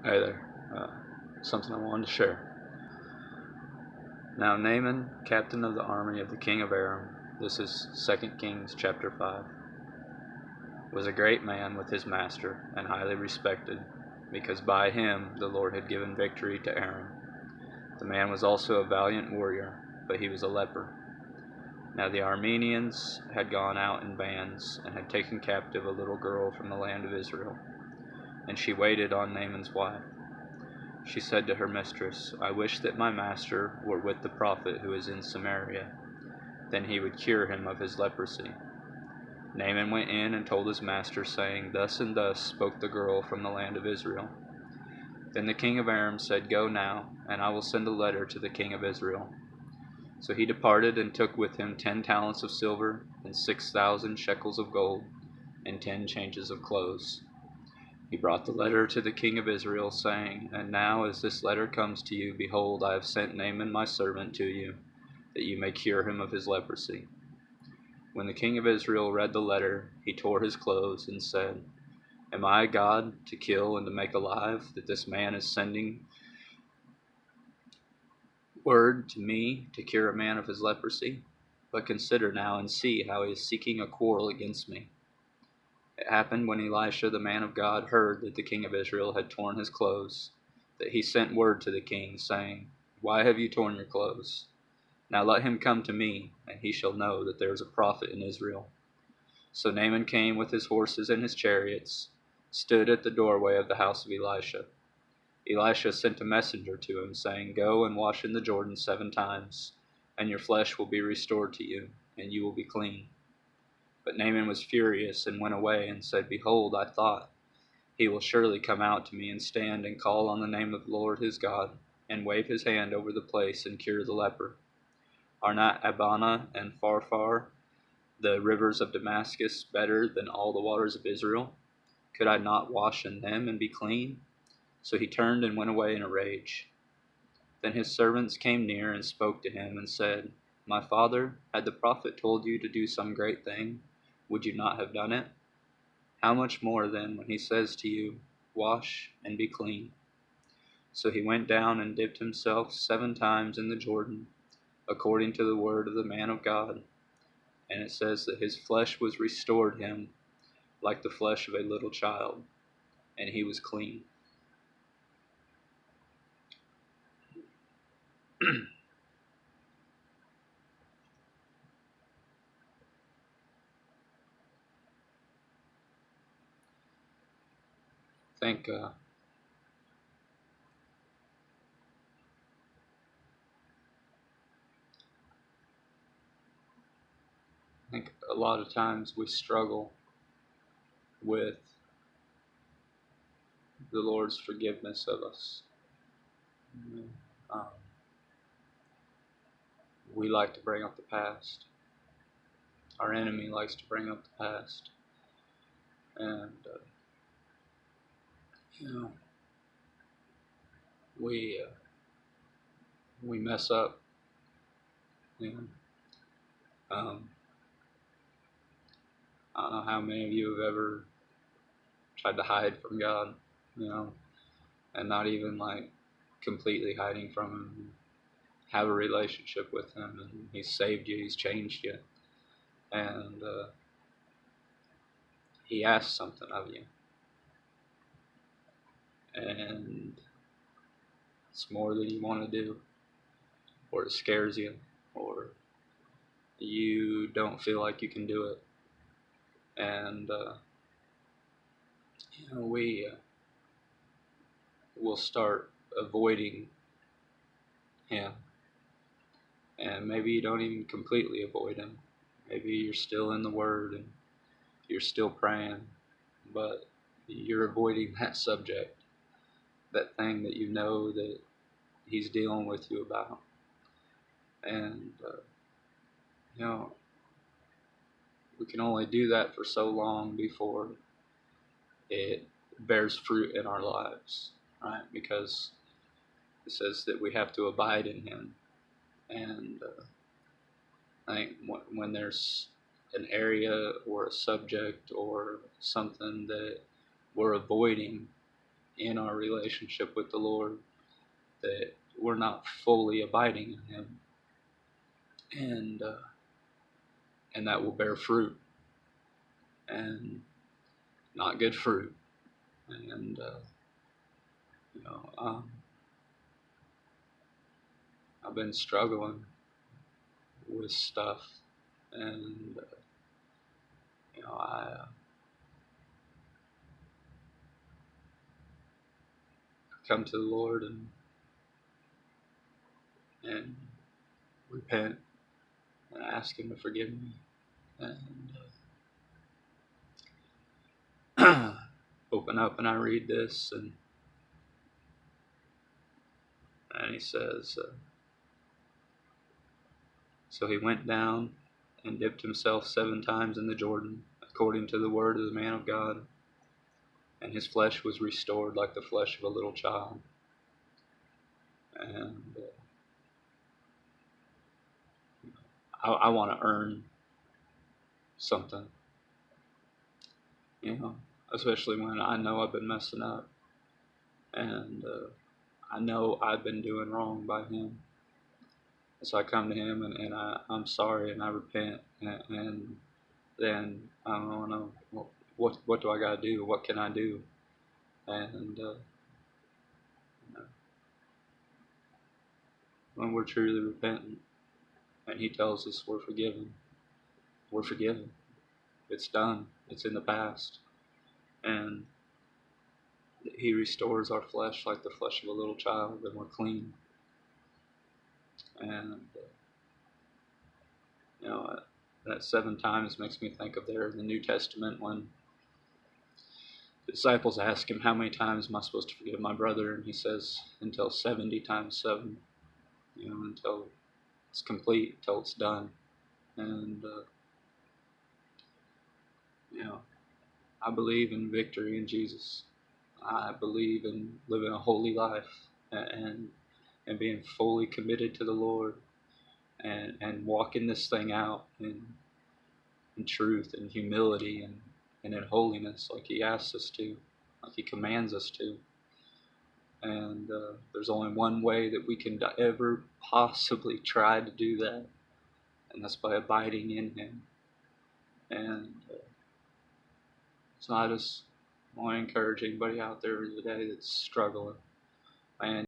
Hey there. Something I wanted to share. Now Naaman, captain of the army of the king of Aram, this is 2 Kings chapter 5, was a great man with his master and highly respected, because by him the Lord had given victory to Aram. The man was also a valiant warrior, but he was a leper. Now the Arameans had gone out in bands and had taken captive a little girl from the land of Israel, and she waited on Naaman's wife. She said to her mistress, I wish that my master were with the prophet who is in Samaria. Then he would cure him of his leprosy. Naaman went in and told his master, saying, Thus and thus spoke the girl from the land of Israel. Then the king of Aram said, Go now, and I will send a letter to the king of Israel. So he departed and took with him 10 talents of silver, and 6,000 shekels of gold, and 10 changes of clothes. He brought the letter to the king of Israel, saying, And now as this letter comes to you, behold, I have sent Naaman my servant to you, that you may cure him of his leprosy. When the king of Israel read the letter, he tore his clothes and said, Am I a God to kill and to make alive, that this man is sending word to me to cure a man of his leprosy? But consider now and see how he is seeking a quarrel against me. It happened when Elisha the man of God heard that the king of Israel had torn his clothes, that he sent word to the king, saying, Why have you torn your clothes? Now let him come to me, and he shall know that there is a prophet in Israel. So Naaman came with his horses and his chariots, stood at the doorway of the house of Elisha. Elisha sent a messenger to him, saying, Go and wash in the Jordan 7 times, and your flesh will be restored to you, and you will be clean. But Naaman was furious and went away and said, Behold, I thought, he will surely come out to me and stand and call on the name of the Lord his God, and wave his hand over the place and cure the leper. Are not Abana and Pharpar, the rivers of Damascus, better than all the waters of Israel? Could I not wash in them and be clean? So he turned and went away in a rage. Then his servants came near and spoke to him and said, My father, had the prophet told you to do some great thing, would you not have done it? How much more then when he says to you, Wash and be clean? So he went down and dipped himself 7 times in the Jordan, according to the word of the man of God. And it says that his flesh was restored him like the flesh of a little child, and he was clean. think I think a lot of times we struggle with the Lord's forgiveness of us. Um, we like to bring up the past. Our enemy likes to bring up the past, and you know we we mess up. You um, I don't know how many of you have ever tried to hide from God, and not even like completely hiding from Him. Have a relationship with Him, and He's saved you, He's changed you, and He asks something of you, and it's more than you want to do, or it scares you, or you don't feel like you can do it, and we will start avoiding Him, and maybe you don't even completely avoid Him. Maybe you're still in the Word and you're still praying, but you're avoiding that subject, that thing that you know that He's dealing with you about. And, we can only do that for so long before it bears fruit in our lives, right? Because it says that we have to abide in Him. And I think when there's an area or a subject or something that we're avoiding, in our relationship with the Lord that we're not fully abiding in Him, and that will bear fruit, and not good fruit. And you know, I've been struggling with stuff, and you know, I come to the Lord and repent and ask Him to forgive me, and open up and I read this, and he says, so he went down and dipped himself 7 times in the Jordan, according to the word of the man of God, and his flesh was restored like the flesh of a little child. And I want to earn something, especially when I know I've been messing up, and I know I've been doing wrong by Him. So I come to Him and I'm sorry and I repent, and then I don't know what do I got to do? What can I do? And when we're truly repentant, and He tells us we're forgiven, we're forgiven. It's done. It's in the past, and He restores our flesh like the flesh of a little child, and we're clean. And that 7 times makes me think of there in the New Testament when the disciples ask Him, how many times am I supposed to forgive my brother? And He says, until 70 times 7, until it's complete, until it's done. And I believe in victory in Jesus. I believe in living a holy life and being fully committed to the Lord, and walking this thing out in truth and humility and in holiness, like He asks us to, like He commands us to. And there's only one way that we can ever possibly try to do that, and that's by abiding in Him. And so I just want to encourage anybody out there today that's struggling, man,